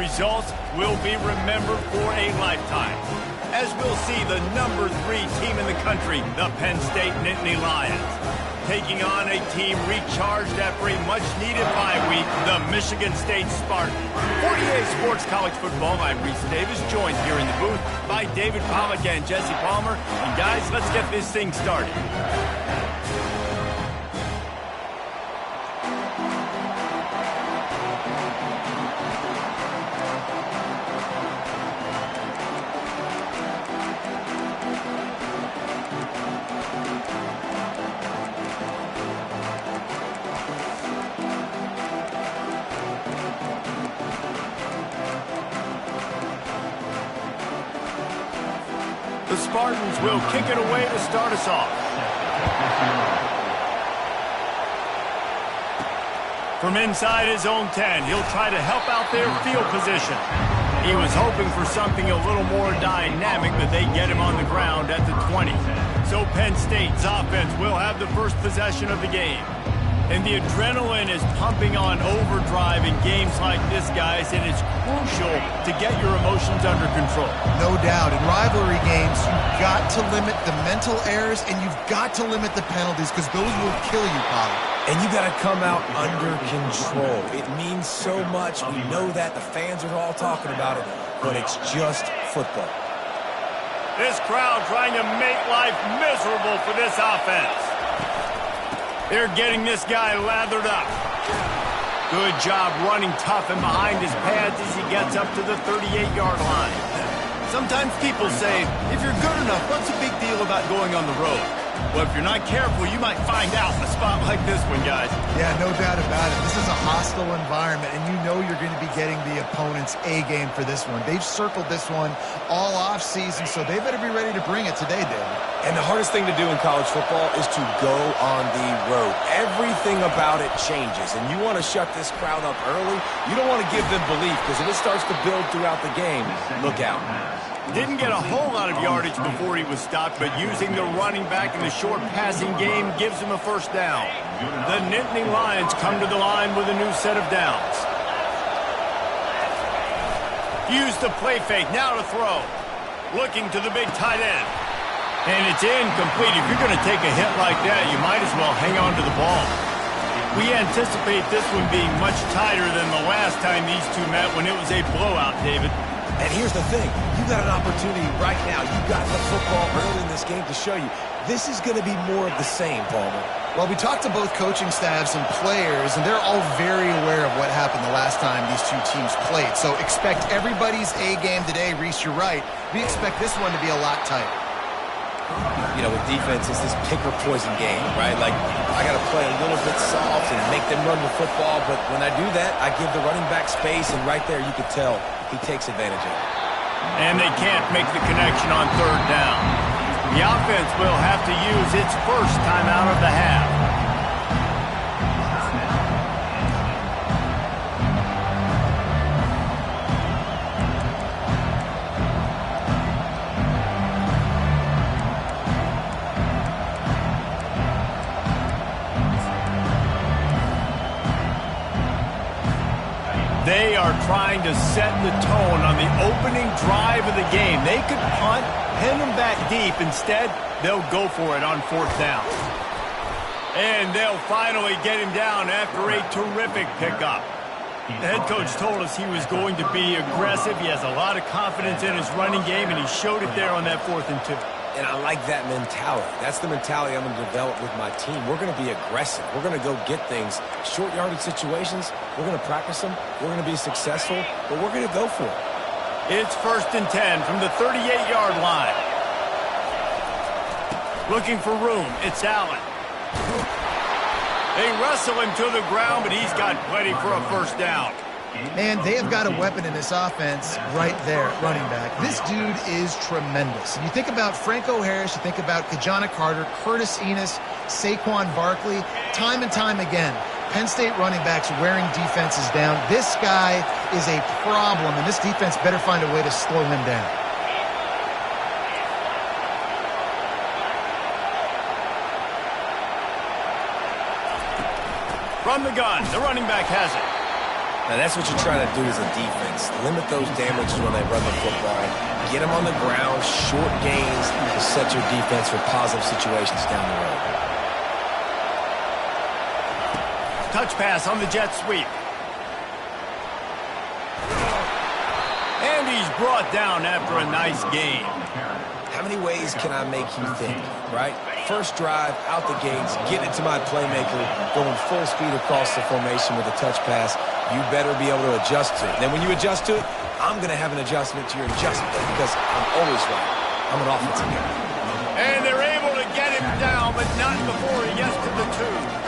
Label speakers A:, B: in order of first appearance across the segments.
A: results will be remembered for a lifetime. As we'll see the number 3 team in the country, the Penn State Nittany Lions, taking on a team recharged after a much-needed bye week, the Michigan State Spartans. 48 Sports College Football, I'm Reese Davis, joined here in the booth by David Pollack and Jesse Palmer. And guys, let's get this thing started. The Spartans will kick it away to start us off. From inside his own 10, he'll try to help out their field position. He was hoping for something a little more dynamic, but they get him on the ground at the 20. So Penn State's offense will have the first possession of the game. And the adrenaline is pumping on overdrive in games like this, guys, and it's crucial to get your emotions under control.
B: No doubt. In rivalry games, you've got to limit the mental errors, and you've got to limit the penalties, because those will kill you, Polly.
C: And you got to come out under control. It means so much. We know that. The fans are all talking about it, but it's just football.
A: This crowd trying to make life miserable for this offense. They're getting this guy lathered up. Good job running tough and behind his pads as he gets up to the 38-yard line. Sometimes people say, if you're good enough, what's the big deal about going on the road? Well, if you're not careful, you might find out in a spot like this one, guys.
B: Yeah, no doubt about it. This is a hostile environment, and you know you're going to be getting the opponent's A-game for this one. They've circled this one all off-season, so they better be ready to bring it today, David.
C: And the hardest thing to do in college football is to go on the road. Everything about it changes, and you want to shut this crowd up early. You don't want to give them belief, because if it starts to build throughout the game, look out.
A: Didn't get a whole lot of yardage before he was stopped, but using the running back in the short passing game gives him a first down. The Nittany Lions come to the line with a new set of downs. Use the play fake, now to throw. Looking to the big tight end. And it's incomplete. If you're going to take a hit like that, you might as well hang on to the ball. We anticipate this one being much tighter than the last time these two met when it was a blowout, David.
C: And here's the thing. You got an opportunity right now. You got the football early in this game to show you. This is going to be more of the same, Palmer.
B: Well, we talked to both coaching staffs and players, and they're all very aware of what happened the last time these two teams played. So expect everybody's A-game today. Reese, you're right. We expect this one to be a lot tighter.
C: You know, with defense, it's this pick-or-poison game, right? Like, I got to play a little bit soft and make them run the football, but when I do that, I give the running back space, and right there you can tell he takes advantage of it.
A: And they can't make the connection on third down. The offense will have to use its first timeout of the half. They are trying to set the tone on the opening drive of the game. They could punt, pin them back deep. Instead, they'll go for it on fourth down. And they'll finally get him down after a terrific pickup. The head coach told us he was going to be aggressive. He has a lot of confidence in his running game, and he showed it there on that 4th and 2.
C: And I like that mentality. That's the mentality I'm going to develop with my team. We're going to be aggressive. We're going to go get things. Short yardage situations, we're going to practice them. We're going to be successful, but we're going to go for it.
A: It's 1st and 10 from the 38-yard line. Looking for room. It's Allen. They wrestle him to the ground, but he's got plenty for a first down.
B: Man, they have got a weapon in this offense right there, running back. This dude is tremendous. And you think about Franco Harris, you think about Kajana Carter, Curtis Enos, Saquon Barkley, time and time again, Penn State running backs wearing defenses down. This guy is a problem, and this defense better find a way to slow him down.
A: From the gun, the running back has it.
C: Now, that's what you're trying to do as a defense. Limit those damages when they run the football. Get them on the ground, short gains to set your defense for positive situations down the road.
A: Touch pass on the jet sweep. And he's brought down after a nice gain.
C: How many ways can I make you think, right? First drive, out the gates, get it to my playmaker, going full speed across the formation with a touch pass. You better be able to adjust to it. And then when you adjust to it, I'm going to have an adjustment to your adjustment because I'm always right. I'm an offensive guy.
A: And they're able to get him down, but not before he gets to the 2.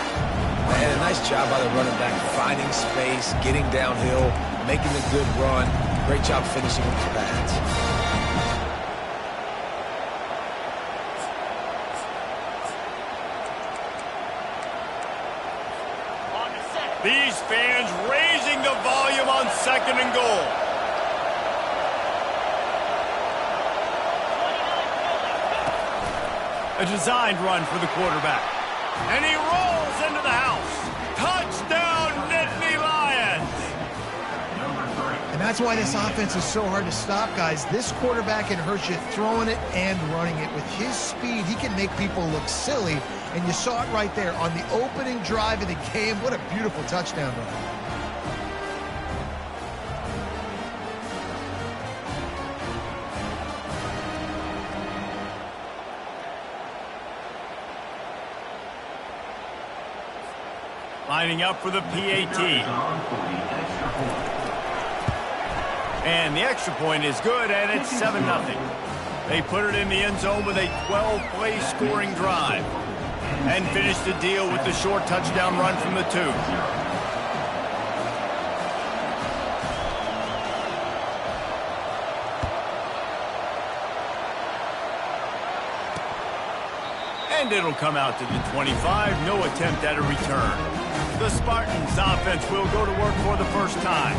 C: And a nice job by the running back, finding space, getting downhill, making a good run. Great job finishing with his pads.
A: These fans raising the volume on 2nd and goal. A designed run for the quarterback. And he rolls into the house. Touchdown, Nittany Lions!
B: And that's why this offense is so hard to stop, guys. This quarterback can hurt you throwing it and running it. With his speed, he can make people look silly. And you saw it right there on the opening drive of the game. What a beautiful touchdown run.
A: Lining up for the PAT. And the extra point is good, and it's 7-0. They put it in the end zone with a 12-play scoring drive. And finish the deal with the short touchdown run from the 2. And it'll come out to the 25. No attempt at a return. The Spartans' offense will go to work for the first time.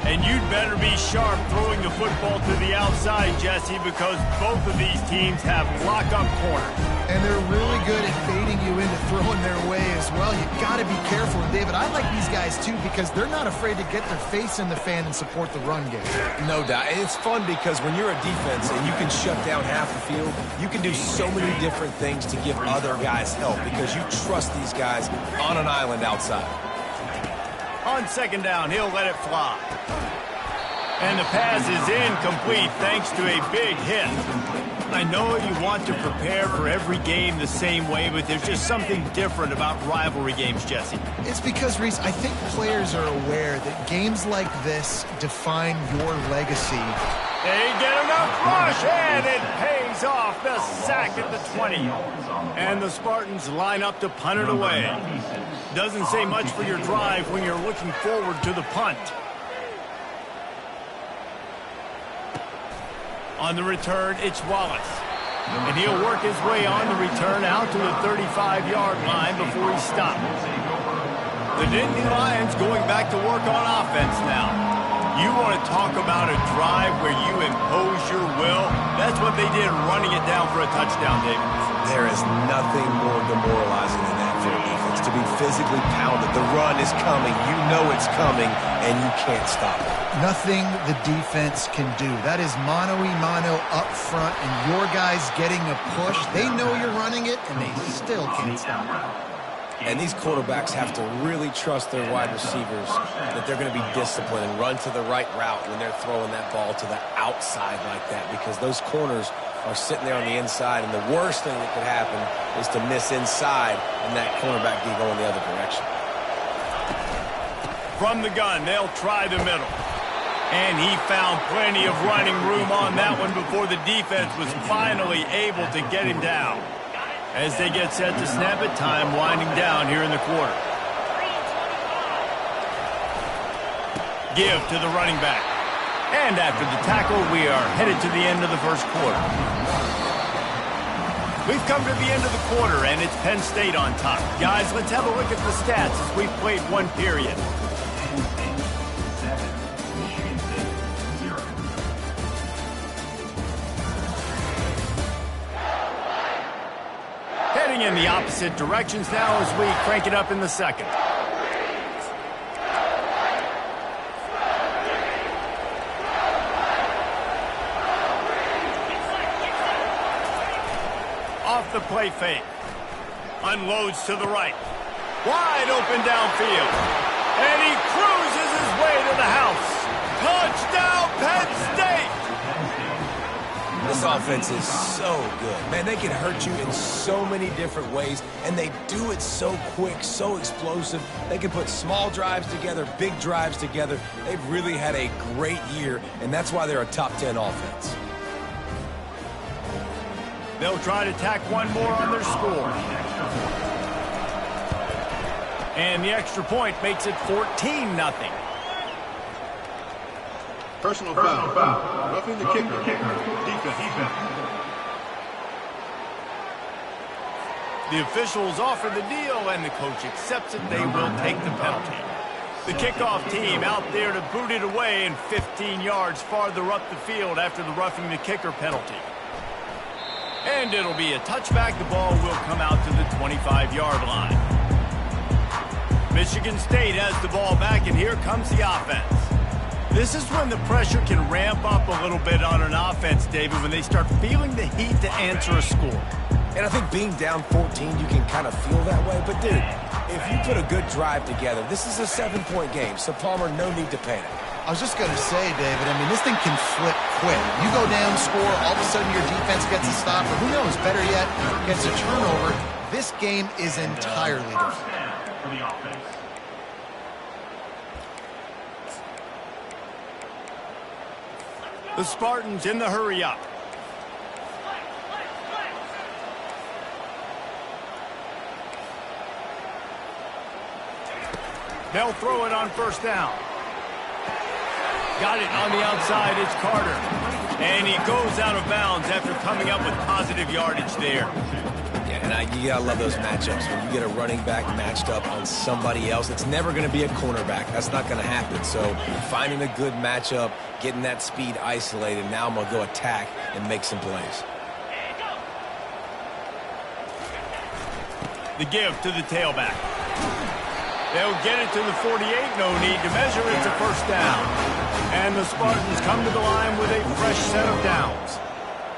A: And you'd better be sharp throwing the football to the outside, Jesse, because both of these teams have lock-up corners.
B: And they're really good at baiting you into throwing their way as well. You've got to be careful. And David, I like these guys too because they're not afraid to get their face in the fan and support the run game.
C: No doubt. And it's fun because when you're a defense and you can shut down half the field, you can do so many different things to give other guys help because you trust these guys on an island outside.
A: On 2nd down, he'll let it fly. And the pass is incomplete thanks to a big hit. I know you want to prepare for every game the same way, but there's just something different about rivalry games, Jesse.
B: It's because, Reese, I think players are aware that games like this define your legacy.
A: They get enough rush, and it pays off. The sack at the 20. And the Spartans line up to punt it away. Doesn't say much for your drive when you're looking forward to the punt. On the return, it's Wallace. And he'll work his way on the return out to the 35-yard line before he stops. The Nittany Lions going back to work on offense now. You want to talk about a drive where you impose your will? That's what they did running it down for a touchdown, David.
C: There is nothing more demoralizing than that for a defense. To be physically pounded. The run is coming. You know it's coming, and you can't stop it.
B: Nothing the defense can do. That is mano-a-mano up front, and your guys getting a push. They know you're running it, and they still can't stop it.
C: And these quarterbacks have to really trust their wide receivers that they're going to be disciplined and run to the right route when they're throwing that ball to the outside like that, because those corners are sitting there on the inside, and the worst thing that could happen is to miss inside and that cornerback be going the other direction.
A: From the gun, they'll try the middle. And he found plenty of running room on that one before the defense was finally able to get him down. As they get set to snap it, time winding down here in the quarter. Give to the running back. And after the tackle, we are headed to the end of the first quarter. We've come to the end of the quarter, and it's Penn State on top. Guys, let's have a look at the stats as we've played one period. Heading in the opposite directions now as we crank it up in the second. off the play fake. Unloads to the right. Wide open downfield. And he cruises his way to the house. Touchdown, Penn State!
C: This offense is so good. Man, they can hurt you in so many different ways, and they do it so quick, so explosive. They can put small drives together, big drives together. They've really had a great year, and that's why they're a top 10 offense.
A: They'll try to tack one more on their score. And the extra point makes it 14-0.
D: Personal foul. Roughing the kicker. Defense.
A: The officials offer the deal, and the coach accepts it. They will take the penalty. The kickoff team out there to boot it away and 15 yards farther up the field after the roughing the kicker penalty. And it'll be a touchback. The ball will come out to the 25-yard line. Michigan State has the ball back, and here comes the offense. This is when the pressure can ramp up a little bit on an offense, David, when they start feeling the heat to answer a score.
C: And I think being down 14, you can kind of feel that way. But, dude, if you put a good drive together, this is a 7-point game. So, Palmer, no need to panic.
B: I was just going to say, David, I mean, this thing can flip quick. You go down, score, all of a sudden your defense gets a stop, or who knows, better yet, gets a turnover. This game is entirely different.
A: The Spartans in the hurry-up. They'll throw it on first down. Got it on the outside. It's Carter. And he goes out of bounds after coming up with positive yardage there.
C: Yeah, and you got to love those matchups. When you get a running back matched up on somebody else, it's never going to be a cornerback. That's not going to happen. So finding a good matchup, getting that speed isolated, now I'm going to go attack and make some plays.
A: The give to the tailback. They'll get it to the 48. No need to measure. It's a first down. And the Spartans come to the line with a fresh set of downs.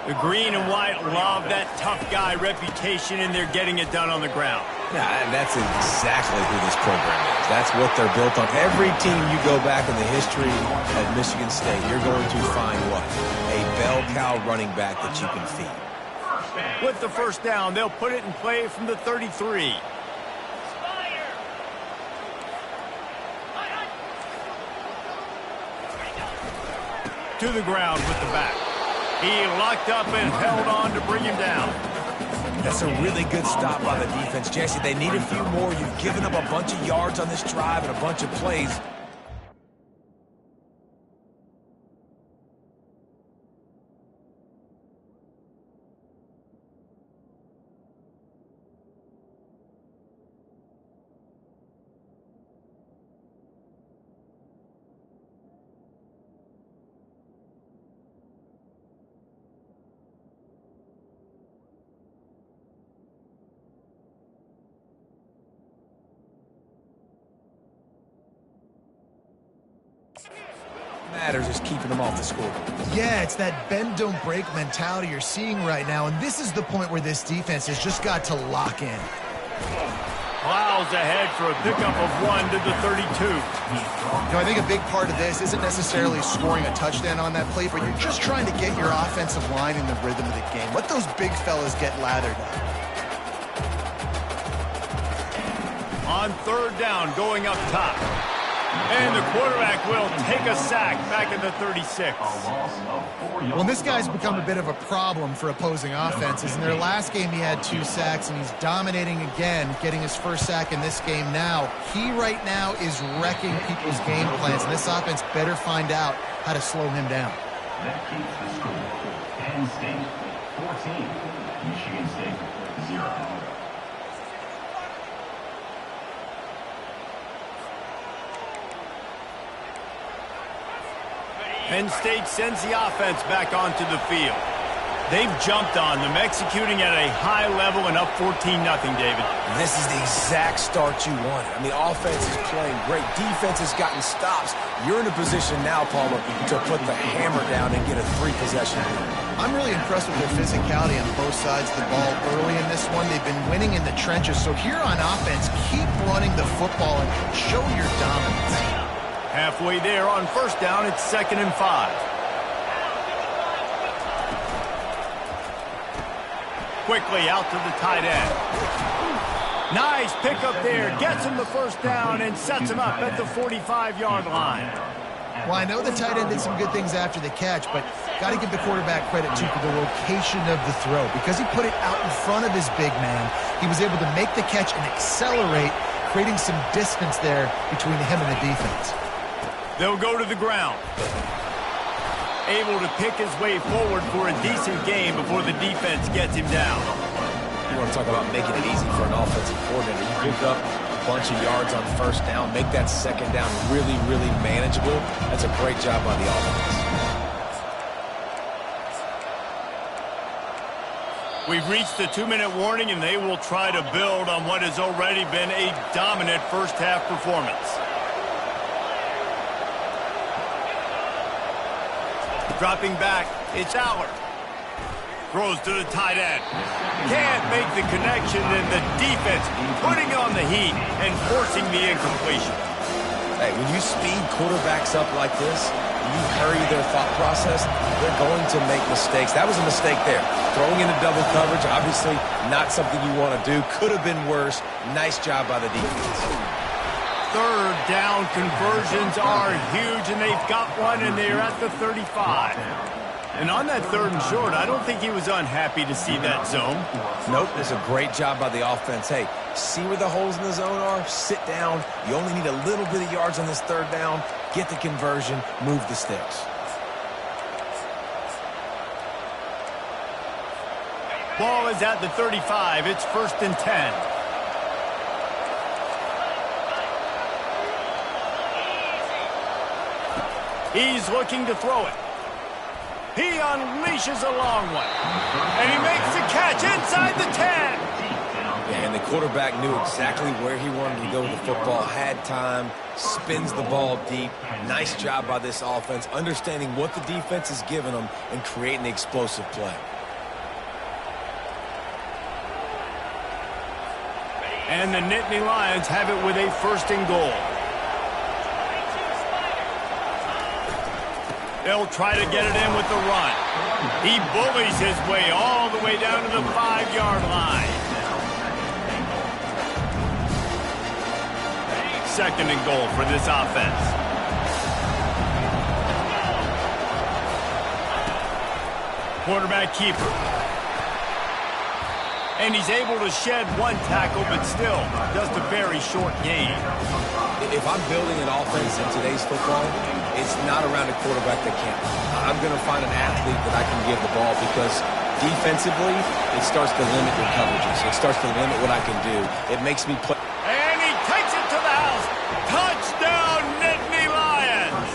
A: The green and white love that tough guy reputation, and they're getting it done on the ground.
C: Yeah, and that's exactly who this program is. That's what they're built on. Every team you go back in the history of Michigan State, you're going to find what? A bell cow running back that you can feed.
A: With the first down, they'll put it in play from the 33. To the ground with the back. He locked up and held on to bring him down.
C: That's a really good stop by the defense. Jesse, they need a few more. You've given up a bunch of yards on this drive and a bunch of plays. Matters is keeping them off the scoreboard.
B: Yeah, it's that bend don't break mentality you're seeing right now, and this is the point where this defense has just got to lock in.
A: Plows ahead for a pickup of 1 to the 32.
B: I think a big part of this isn't necessarily scoring a touchdown on that play, but you're just trying to get your offensive line in the rhythm of the game. Let those big fellas get lathered up.
A: On third down, going up top. And the quarterback will take a sack back at the 36.
B: Well, this guy's become a bit of a problem for opposing offenses. In their last game, he had 2 sacks, and he's dominating again, getting his first sack in this game now. He right now is wrecking people's game plans, and this offense better find out how to slow him down.
E: That keeps the score. Penn State 14, Michigan State 0.
A: Penn State sends the offense back onto the field. They've jumped on them, executing at a high level and up 14-0, David.
C: This is the exact start you wanted. I mean, offense is playing great. Defense has gotten stops. You're in a position now, Palmer, to put the hammer down and get a 3-possession lead.
B: I'm really impressed with their physicality on both sides of the ball early in this one. They've been winning in the trenches. So here on offense, keep running the football and show your dominance.
A: Halfway there on first down, it's 2nd and 5. Quickly out to the tight end. Nice pickup there. Gets him the first down and sets him up at the 45-yard line.
B: Well, I know the tight end did some good things after the catch, but got to give the quarterback credit, too, for the location of the throw. Because he put it out in front of his big man, he was able to make the catch and accelerate, creating some distance there between him and the defense.
A: They'll go to the ground. Able to pick his way forward for a decent game before the defense gets him down.
C: You want to talk about making it easy for an offensive coordinator. You pick up a bunch of yards on first down, make that second down really, really manageable. That's a great job by the offense.
A: We've reached the 2-minute warning, and they will try to build on what has already been a dominant first-half performance. Dropping back, it's Allard. Throws to the tight end. Can't make the connection, and the defense putting on the heat and forcing the incompletion.
C: Hey, when you speed quarterbacks up like this, you hurry their thought process, they're going to make mistakes. That was a mistake there. Throwing into double coverage, obviously not something you want to do. Could have been worse. Nice job by the defense.
A: Third down conversions are huge, and they've got one, and they're at the 35. And on that 3rd and short, I don't think he was unhappy to see that zone.
C: Nope, it's a great job by the offense. Hey, see where the holes in the zone are? Sit down. You only need a little bit of yards on this 3rd down. Get the conversion. Move the sticks.
A: Ball is at the 35. It's 1st and 10. He's looking to throw it. He unleashes a long one. And he makes the catch inside the 10.
C: Yeah, and the quarterback knew exactly where he wanted to go with the football, had time, spins the ball deep. Nice job by this offense, understanding what the defense is giving them and creating the explosive play.
A: And the Nittany Lions have it with a 1st and goal. They'll try to get it in with the run. He bullies his way all the way down to the 5-yard line. 2nd and goal for this offense. Quarterback keeper. And he's able to shed one tackle, but still just a very short game.
C: If I'm building an offense in today's football, it's not around a quarterback that can't. I'm going to find an athlete that I can give the ball because defensively, it starts to limit your coverages. It starts to limit what I can do. It makes me play.
A: And he takes it to the house. Touchdown, Nittany Lions.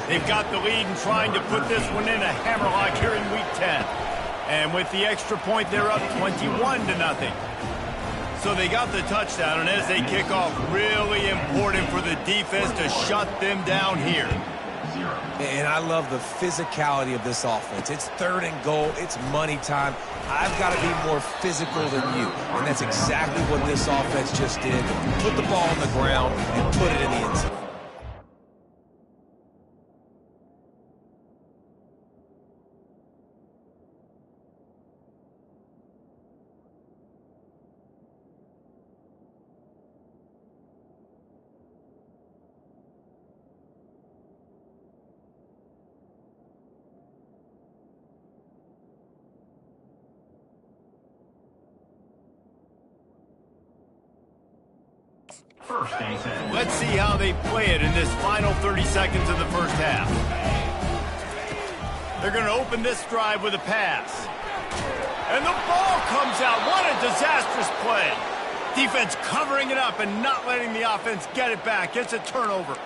A: They've got the lead and trying to put this one in a hammerlock here in Week 10. And with the extra point, they're up 21-0. So they got the touchdown, and as they kick off, really important for the defense to shut them down here.
C: And I love the physicality of this offense. It's 3rd and goal. It's money time. I've got to be more physical than you. And that's exactly what this offense just did. Put the ball on the ground and put it in the end zone.
A: Let's see how they play it in this final 30 seconds of the first half. They're going to open this drive with a pass. And the ball comes out. What a disastrous play. Defense covering it up and not letting the offense get it back. It's a turnover.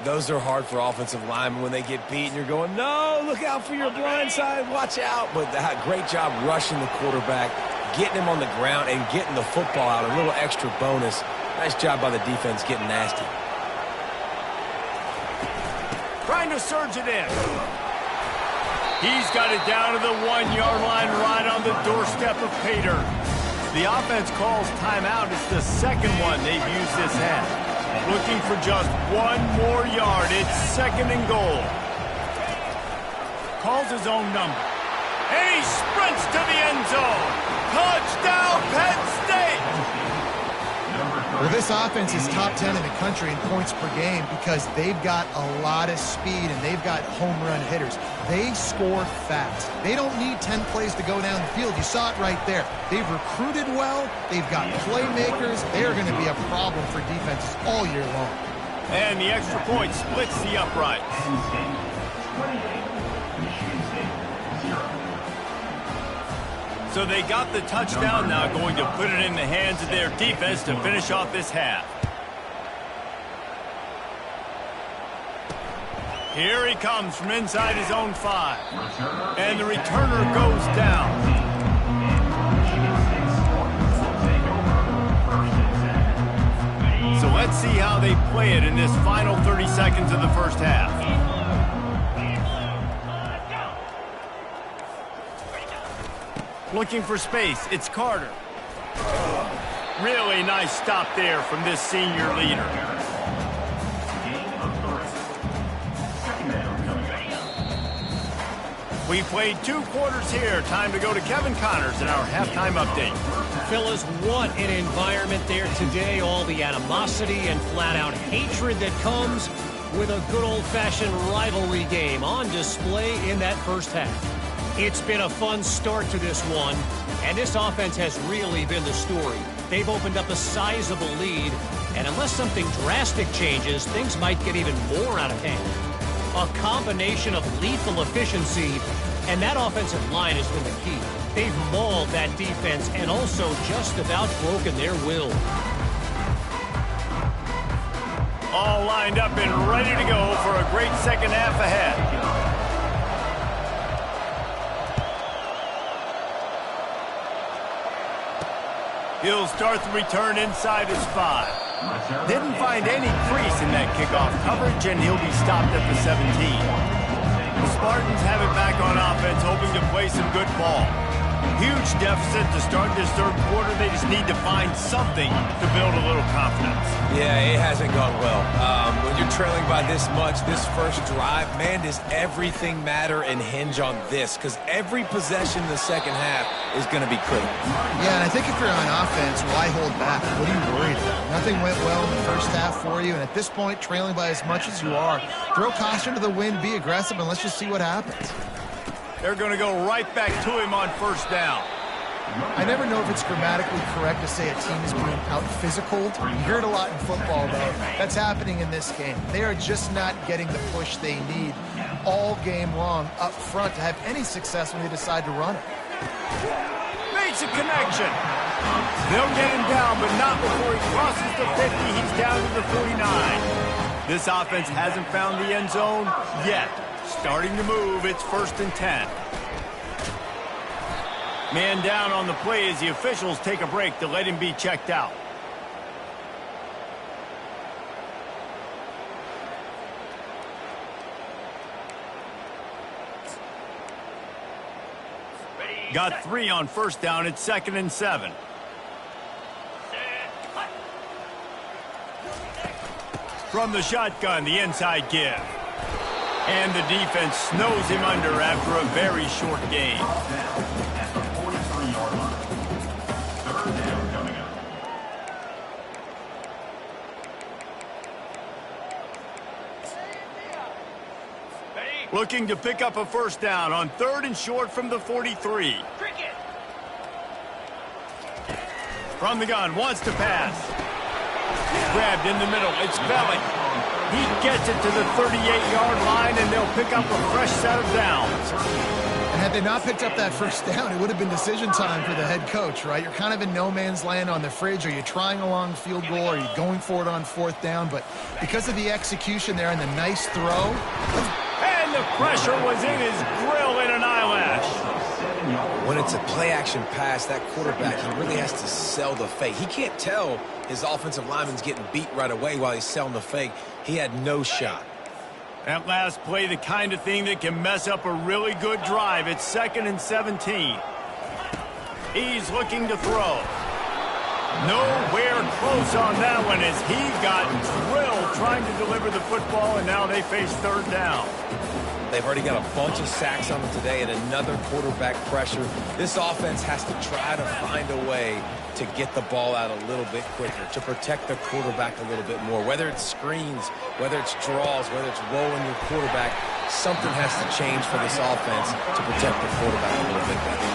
C: Those are hard for offensive linemen when they get beat and you're going, no, look out for your blind side, watch out. But great job rushing the quarterback, getting him on the ground and getting the football out, a little extra bonus. Nice job by the defense getting nasty.
A: Trying to surge it in. He's got it down to the 1-yard line right on the doorstep of Pater. The offense calls timeout. It's the second one they've used this half. Looking for just one more yard. It's 2nd and goal. Calls his own number. And he sprints to the end zone. Touchdown, Penn State!
B: Well, this offense is top 10 in the country in points per game because they've got a lot of speed and they've got home run hitters. They score fast. They don't need 10 plays to go down the field. You saw it right there. They've recruited well. They've got playmakers. They are going to be a problem for defenses all year long.
A: And the extra point splits the uprights.
E: Penn State 28, Michigan State 0.
A: So they got the touchdown, now going to put it in the hands of their defense to finish off this half. Here he comes from inside his own 5. And the returner goes down. So let's see how they play it in this final 30 seconds of the first half. Looking for space, it's Carter. Really nice stop there from this senior leader. We played 2 quarters here. Time to go to Kevin Connors in our halftime update.
F: Fellas, what an environment there today. All the animosity and flat-out hatred that comes with a good old-fashioned rivalry game on display in that first half. It's been a fun start to this one, and this offense has really been the story. They've opened up a sizable lead, and unless something drastic changes, things might get even more out of hand. A combination of lethal efficiency, and that offensive line has been the key. They've mauled that defense and also just about broken their will.
A: All lined up and ready to go for a great second half ahead. He'll start the return inside his 5. Didn't find any crease in that kickoff coverage, and he'll be stopped at the 17. The Spartans have it back on offense, hoping to play some good ball. Huge deficit to start this third quarter. They just need to find something to build a little confidence.
C: Yeah, it hasn't gone well. When you're trailing by this much, this first drive, man, does everything matter and hinge on this? Because every possession in the second half is going to be critical.
B: Yeah, and I think if you're on offense, why hold back? What are you worried about? Nothing went well in the first half for you, and at this point, trailing by as much as you are, throw caution to the wind, be aggressive, and let's just see what happens.
A: They're going to go right back to him on first down.
B: I never know if it's grammatically correct to say a team is being out-physicaled. You hear it a lot in football, though. That's happening in this game. They are just not getting the push they need all game long up front to have any success when they decide to run it.
A: Makes a connection. They'll get him down, but not before he crosses the 50. He's down to the 49. This offense hasn't found the end zone yet. Starting to move, it's 1st and 10. Man down on the play as the officials take a break to let him be checked out. Got 3 on first down, it's 2nd and 7. From the shotgun, the inside give. And the defense snows him under after a very short game.
E: At the 43-yard line. 3rd down coming up.
A: Looking to pick up a first down on 3rd and short from the 43. From the gun, wants to pass. Grabbed in the middle, it's Belly. He gets it to the 38-yard line, and they'll pick up a fresh set of downs.
B: And had they not picked up that first down, it would have been decision time for the head coach, right? You're kind of in no man's land on the fridge. Are you trying a long field goal? Are you going for it on fourth down? But because of the execution there and the nice throw.
A: And the pressure was in his grill in an eyelash.
C: When it's a play-action pass, that quarterback, he really has to sell the fake. He can't tell his offensive lineman's getting beat right away while he's selling the fake. He had no shot.
A: That last play, the kind of thing that can mess up a really good drive. It's 2nd and 17. He's looking to throw. Nowhere close on that one as he got drilled trying to deliver the football, and now they face 3rd down.
C: They've already got a bunch of sacks on them today and another quarterback pressure. This offense has to try to find a way to get the ball out a little bit quicker, to protect the quarterback a little bit more. Whether it's screens, whether it's draws, whether it's rolling your quarterback, something has to change for this offense to protect the quarterback a little bit better.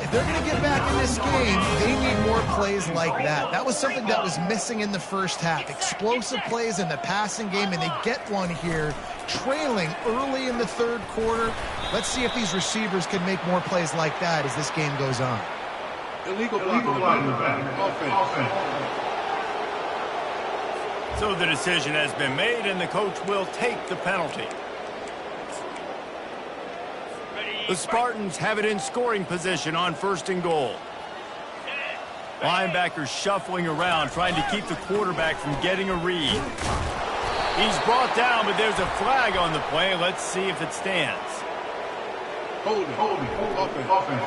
B: If they're going to get back in this game, they need more plays like that. That was something that was missing in the first half. Explosive plays in the passing game, and they get one here, trailing early in the 3rd quarter. Let's see if these receivers can make more plays like that as this game goes on.
D: Illegal block in the back. Offense.
A: So the decision has been made, and the coach will take the penalty. The Spartans have it in scoring position on 1st and goal. Linebackers shuffling around, trying to keep the quarterback from getting a read. He's brought down, but there's a flag on the play. Let's see if it stands.
D: Holding. Offense.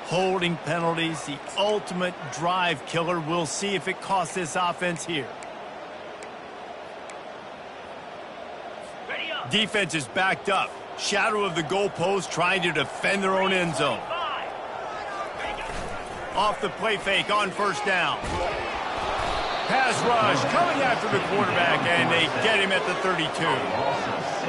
A: Holding penalties, the ultimate drive killer. We'll see if it costs this offense here. Defense is backed up. Shadow of the goalpost trying to defend their own end zone. Off the play fake on 1st down. Pass rush coming after the quarterback, and they get him at the 32.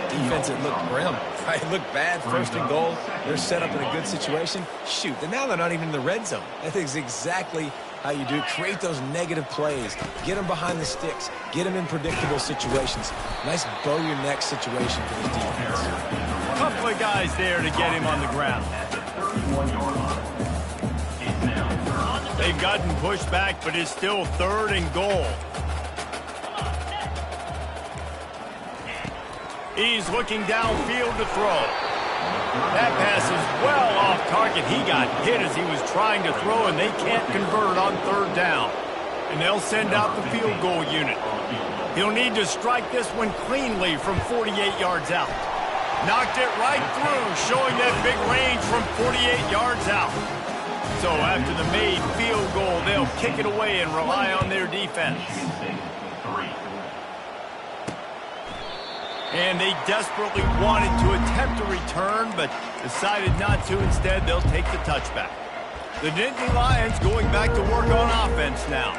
C: Defense, it looked grim. Right? It looked bad, 1st and goal. They're set up in a good situation. Shoot, and now they're not even in the red zone. That is exactly how you do. Create those negative plays. Get them behind the sticks. Get them in predictable situations. Nice bow-your-neck situation for this defense.
A: A couple of guys there to get him on the ground. They've gotten pushed back, but it's still 3rd and goal. He's looking downfield to throw. That pass is well off target. He got hit as he was trying to throw, and they can't convert on 3rd down. And they'll send out the field goal unit. He'll need to strike this one cleanly from 48 yards out. Knocked it right through, showing that big range from 48 yards out. So after the made field goal, they'll kick it away and rely on their defense. And they desperately wanted to attempt a return, but decided not to. Instead, they'll take the touchback. The Nittany Lions going back to work on offense now.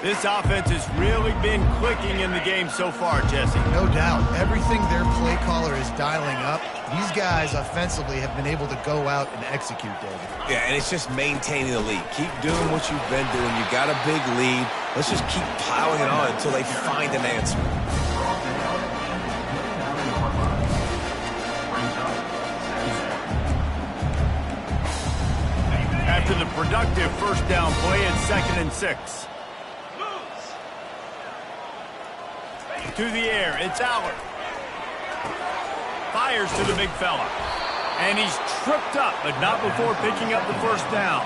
A: This offense has really been clicking in the game so far, Jesse.
B: No doubt. Everything their play caller is dialing up, these guys offensively have been able to go out and execute, David.
C: Yeah, and it's just maintaining the lead. Keep doing what you've been doing. You got a big lead. Let's just keep piling it on until they find an answer.
A: After the productive 1st down play, it's 2nd and 6. To the air, it's Allard. Fires to the big fella. And he's tripped up, but not before picking up the 1st down.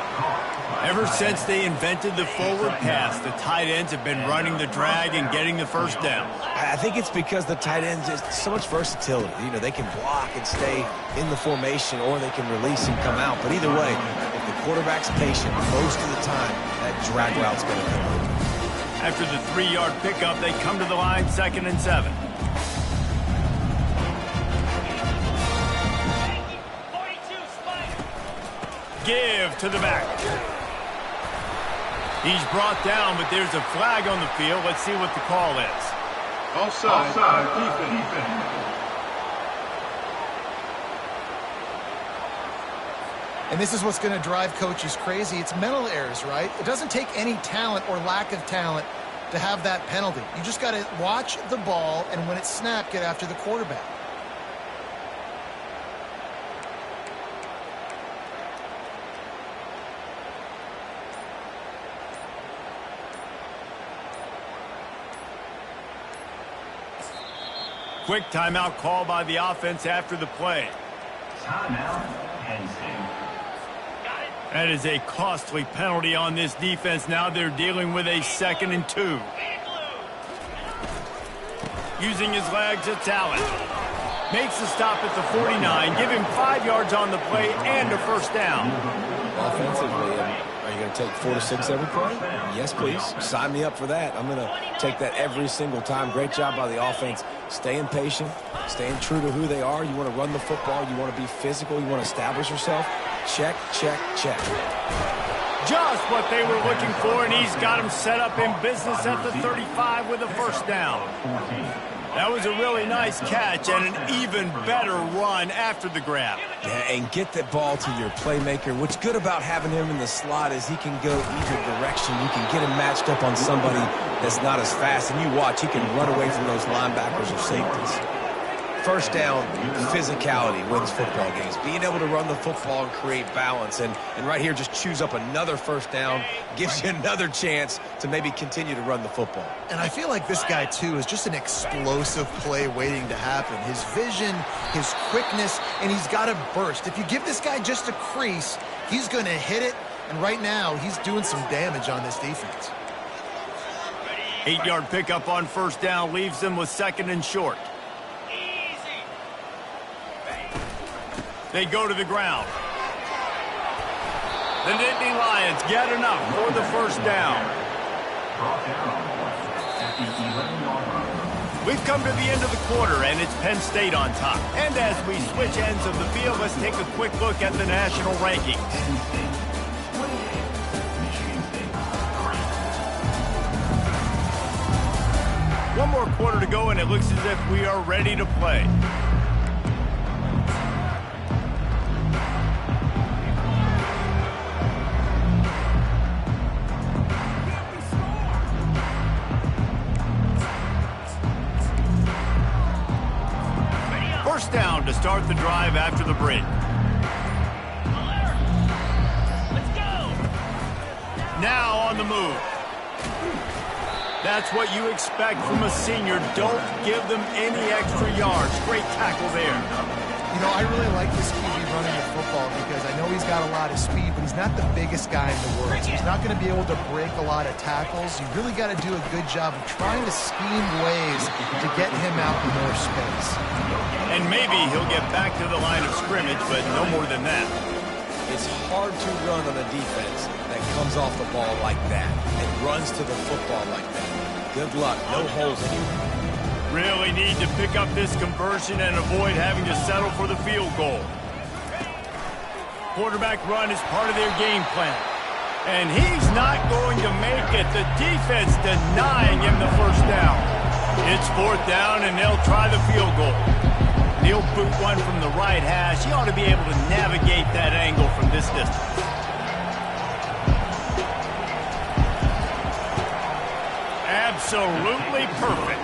A: Ever since they invented the forward pass, the tight ends have been running the drag and getting the 1st down.
C: I think it's because the tight ends is so much versatility. You know, they can block and stay in the formation, or they can release and come out. But either way, if the quarterback's patient, most of the time, that drag route's going to come out.
A: After the 3-yard pickup, they come to the line 2nd and 7. Give to the back. He's brought down, but there's a flag on the field. Let's see what the call is.
D: Offside. Defense.
B: And this is what's going to drive coaches crazy. It's mental errors, right? It doesn't take any talent or lack of talent to have that penalty. You just got to watch the ball, and when it's snapped, get after the quarterback.
A: Quick timeout call by the offense after the play.
E: Timeout, Penn State.
A: That is a costly penalty on this defense. Now they're dealing with a 2nd and 2. Using his legs, it's Allen. Makes the stop at the 49. Give him 5 yards on the play and a first down.
C: Offensively, are you going to take 4 to 6 every play? Yes, please. Sign me up for that. I'm going to take that every single time. Great job by the offense. Staying patient, staying true to who they are. You want to run the football. You want to be physical. You want to establish yourself. Check, check, check.
A: Just what they were looking for, and he's got him set up in business at the 35 with a first down. That was a really nice catch and an even better run after the grab.
C: Yeah, and get the ball to your playmaker. What's good about having him in the slot is he can go either direction. You can get him matched up on somebody that's not as fast, and you watch, he can run away from those linebackers or safeties. First down, physicality wins football games. Being able to run the football and create balance. And right here, just choose up another first down, gives you another chance to maybe continue to run the football.
B: And I feel like this guy, too, is just an explosive play waiting to happen. His vision, his quickness, and he's got a burst. If you give this guy just a crease, he's going to hit it. And right now, he's doing some damage on this defense.
A: 8-yard pickup on first down leaves them with 2nd and short. They go to the ground. The Nittany Lions get enough for the first down. We've come to the end of the quarter, and it's Penn State on top. And as we switch ends of the field, let's take a quick look at the national rankings. One more quarter to go, and it looks as if we are ready to play. First down to start the drive after the break. Let's go. Now on the move. That's what you expect from a senior. Don't give them any extra yards. Great tackle there.
B: You know, I really like this QB running the football because I know he's got a lot of speed, but he's not the biggest guy in the world. So he's not going to be able to break a lot of tackles. You really got to do a good job of trying to scheme ways to get him out in more space.
A: And maybe he'll get back to the line of scrimmage, but no more than that.
C: It's hard to run on a defense that comes off the ball like that and runs to the football like that. Good luck. No holes anywhere.
A: Really need to pick up this conversion and avoid having to settle for the field goal. Quarterback run is part of their game plan. And he's not going to make it. The defense denying him the first down. It's 4th down, and they'll try the field goal. He'll boot one from the right hash. He ought to be able to navigate that angle from this distance. Absolutely perfect.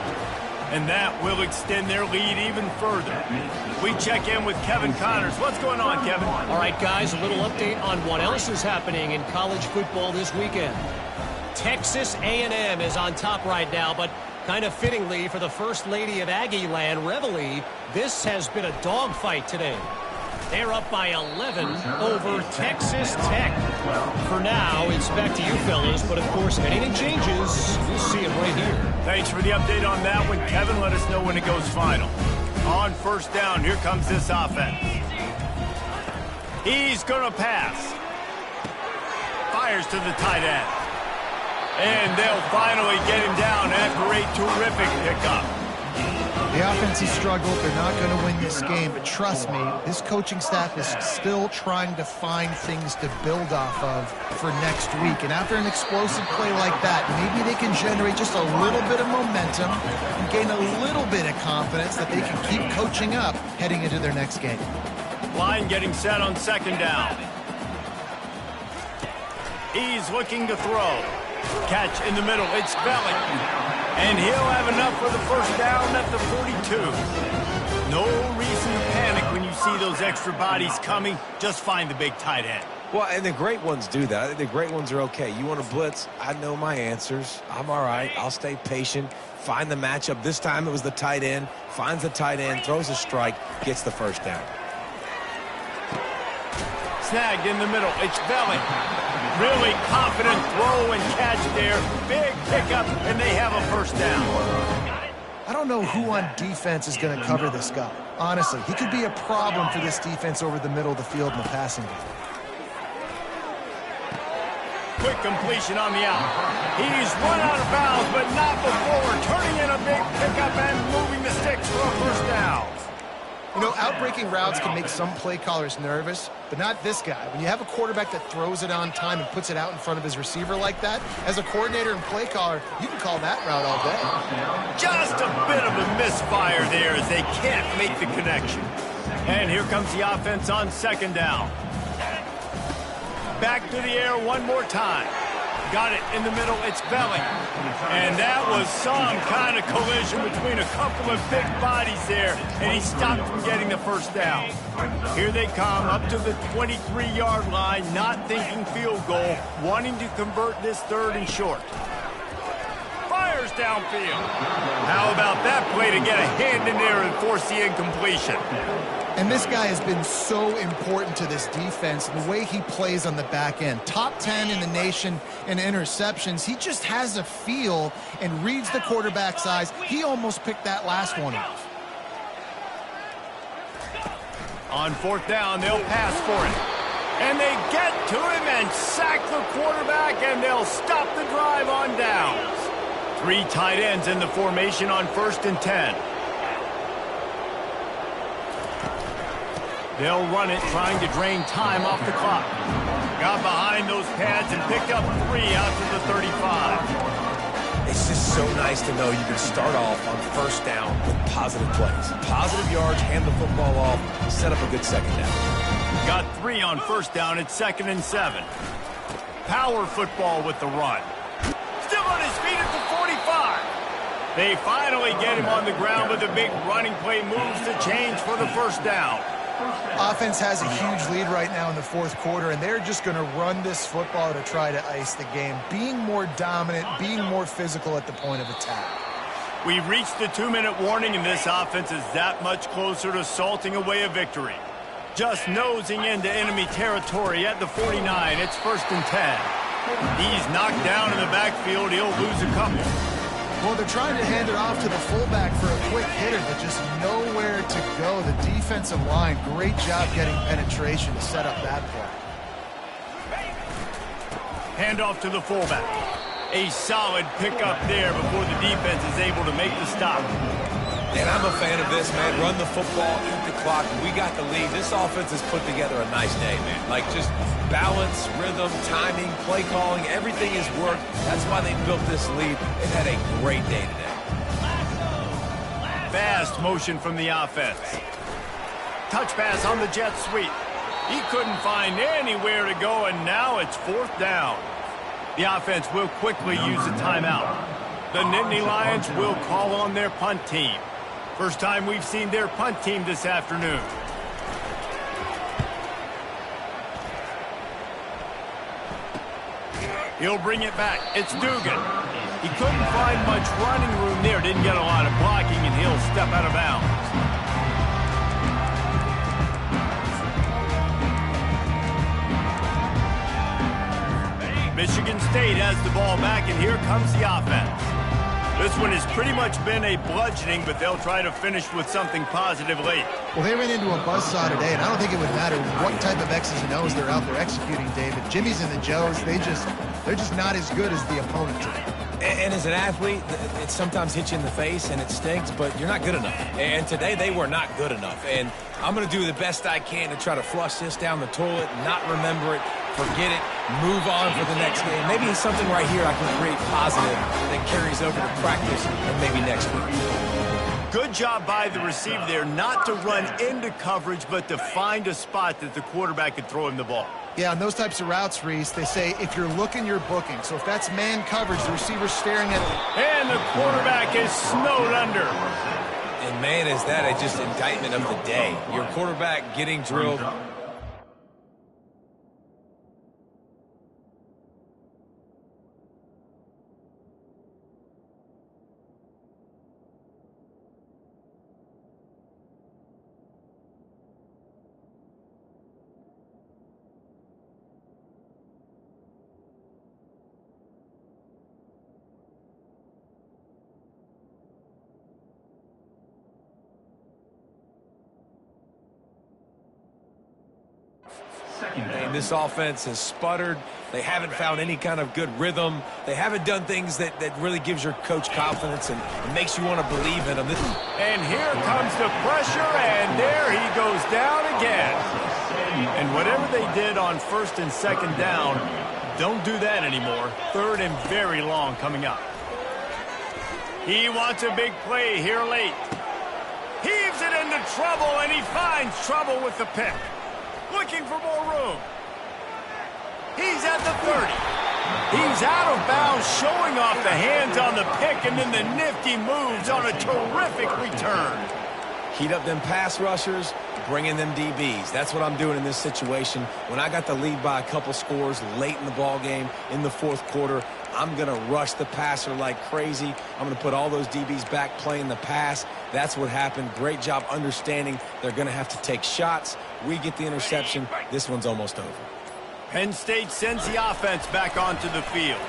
A: And that will extend their lead even further. We check in with Kevin Connors. What's going on, Kevin?
F: All right, guys, a little update on what else is happening in college football this weekend. Texas A&M is on top right now, but kind of fittingly for the First Lady of Aggie Land, Reveille, this has been a dogfight today. They're up by 11 over Texas Tech. For now, it's back to you fellas, but of course, if anything changes, you'll see it right here.
A: Thanks for the update on that one, Kevin. Let us know when it goes final. On first down, here comes this offense. He's going to pass. Fires to the tight end. And they'll finally get him down after a terrific pickup.
B: The offense has struggled. They're not going to win this game, but trust me, this coaching staff is still trying to find things to build off of for next week. And after an explosive play like that, maybe they can generate just a little bit of momentum and gain a little bit of confidence that they can keep coaching up heading into their next game.
A: Line getting set on 2nd down. He's looking to throw. Catch in the middle. It's Belly. And he'll have enough for the first down at the 42. No reason to panic when you see those extra bodies coming. Just find the big tight end.
C: Well, and the great ones do that. I think the great ones are okay. You want to blitz? I know my answers. I'm all right. I'll stay patient. Find the matchup. This time it was the tight end. Finds the tight end, throws a strike, gets the first down.
A: Snagged in the middle. It's Belly. Really confident throw and catch there. Big pickup, and they have a first down.
B: I don't know who on defense is going to cover this guy. Honestly, he could be a problem for this defense over the middle of the field in the passing game.
A: Quick completion on the out. He's run out of bounds, but not before. Turning in a big pickup and moving the sticks for a first down.
B: You know, outbreaking routes can make some play callers nervous, but not this guy. When you have a quarterback that throws it on time and puts it out in front of his receiver like that, as a coordinator and play caller, you can call that route all day.
A: Just a bit of a misfire there as they can't make the connection. And here comes the offense on second down. Back to the air one more time. Got it in the middle. It's Belly. And that was some kind of collision between a couple of big bodies there, and he stopped from getting the first down. Here they come up to the 23-yard line, not thinking field goal, wanting to convert this third and short. Fires downfield. How about that play to get a hand in there and force the incompletion?
B: And this guy has been so important to this defense, the way he plays on the back end. Top 10 in the nation in interceptions. He just has a feel and reads the quarterback's eyes. He almost picked that last one off.
A: On fourth down, they'll pass for it. And they get to him and sack the quarterback, and they'll stop the drive on downs. 3 tight ends in the formation on 1st and 10. They'll run it, trying to drain time off the clock. Got behind those pads and picked up 3 out to the 35.
C: It's just so nice to know you can start off on first down with positive plays. Positive yards, hand the football off, set up a good second down.
A: Got 3 on first down at 2nd and 7. Power football with the run. Still on his feet at the 45. They finally get him on the ground, but the big running play moves the change for the first down.
B: Offense has a huge lead right now in the fourth quarter, and they're just going to run this football to try to ice the game, being more dominant, being more physical at the point of attack.
A: We've reached the 2-minute warning, and this offense is that much closer to salting away a victory. Just nosing into enemy territory at the 49. It's 1st and 10. He's knocked down in the backfield. He'll lose a couple.
B: Well, they're trying to hand it off to the fullback for a quick hitter, but just nowhere to go. The defensive line, great job getting penetration to set up that play.
A: Handoff to the fullback. A solid pickup there before the defense is able to make the stop.
C: And I'm a fan of this, man. Run the football, eat the clock. We got the lead. This offense has put together a nice day, man. Like, just balance, rhythm, timing, play calling, everything has worked. That's why they built this lead and had a great day today.
A: Fast motion from the offense. Touch pass on the jet sweep. He couldn't find anywhere to go, and now it's 4th down. The offense will quickly use a timeout. The Nittany Lions will call on their punt team. First time we've seen their punt team this afternoon. He'll bring it back. It's Dugan. He couldn't find much running room there. Didn't get a lot of blocking, and he'll step out of bounds. Michigan State has the ball back, and here comes the offense. This one has pretty much been a bludgeoning, but they'll try to finish with something positive late.
B: Well, they ran into a buzzsaw today, and I don't think it would matter what type of X's and O's they're out there executing, David. Jimmy's and the Joes, they're just not as good as the opponent today.
C: And as an athlete, it sometimes hits you in the face and it stinks, but you're not good enough. And today they were not good enough. And I'm going to do the best I can to try to flush this down the toilet, not remember it, forget it, move on for the next game. Maybe it's something right here I can create positive that carries over to practice and maybe next week.
A: Good job by the receiver there not to run into coverage, but to find a spot that the quarterback could throw him the ball.
B: Yeah, on those types of routes, Reese, they say if you're looking, you're booking. So if that's man coverage, the receiver's staring at it.
A: And the quarterback is snowed under.
C: And man, is that a just indictment of the day. Your quarterback getting drilled. And this offense has sputtered. They haven't found any kind of good rhythm. They haven't done things that really gives your coach confidence and makes you want to believe in them.
A: And here comes the pressure, and there he goes down again. And whatever they did on first and second down, don't do that anymore. Third and very long coming up. He wants a big play here late. Heaves it into trouble, and he finds trouble with the pick. Looking for more room. He's at the 30. He's out of bounds, showing off the hands on the pick, and then the nifty moves on a terrific return.
C: Heat up them pass rushers, bring in them DBs. That's what I'm doing in this situation. When I got the lead by a couple scores late in the ball game, in the fourth quarter, I'm going to rush the passer like crazy. I'm going to put all those DBs back playing the pass. That's what happened. Great job understanding they're going to have to take shots. We get the interception. This one's almost over.
A: Penn State sends the offense back onto the field.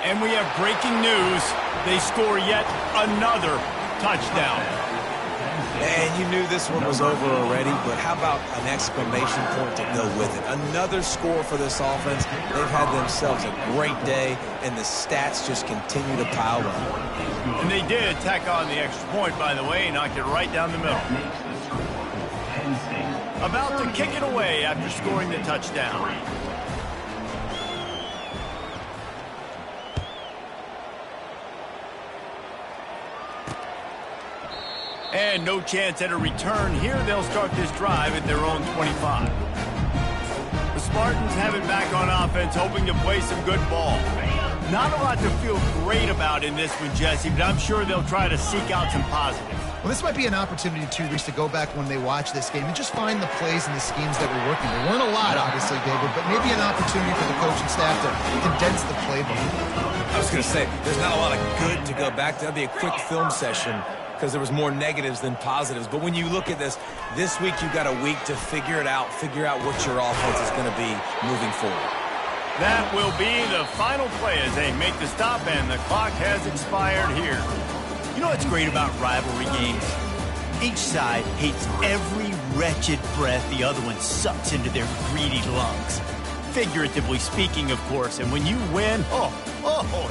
A: And we have breaking news. They score yet another touchdown.
C: And you knew this one was over already, but how about an exclamation point to go with it? Another score for this offense. They've had themselves a great day, and the stats just continue to pile up.
A: And they did tack on the extra point, by the way, knocked it right down the middle. About to kick it away after scoring the touchdown. And no chance at a return here. They'll start this drive at their own 25. The Spartans have it back on offense, hoping to play some good ball. Not a lot to feel great about in this one, Jesse, but I'm sure they'll try to seek out some positives.
B: Well, this might be an opportunity, too, Reese, to go back when they watch this game and just find the plays and the schemes that were working. There weren't a lot, obviously, David, but maybe an opportunity for the coaching staff to condense the playbook.
C: I was going to say, there's not a lot of good to go back to. That'd be a quick film session because there was more negatives than positives. But when you look at this week you've got a week to figure it out, figure out what your offense is going to be moving forward.
A: That will be the final play as they make the stop, and the clock has expired here. You know what's great about rivalry games? Each side hates every wretched breath the other one sucks into their greedy lungs. Figuratively speaking, of course, and when you win, oh,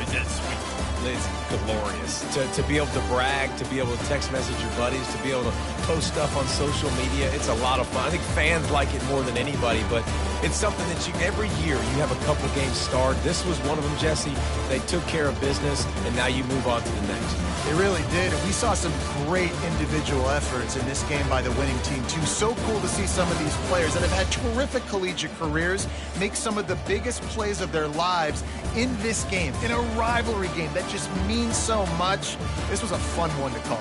A: is that sweet.
C: It's glorious to be able to brag, to be able to text message your buddies, to be able to post stuff on social media. It's a lot of fun. I think fans like it more than anybody, but it's something that every year you have a couple games start. This was one of them, Jesse. They took care of business, and now you move on to the next.
B: They really did, and we saw some great individual efforts in this game by the winning team, too. So cool to see some of these players that have had terrific collegiate careers make some of the biggest plays of their lives in this game, in a rivalry game that just means so much. This was a fun one to call.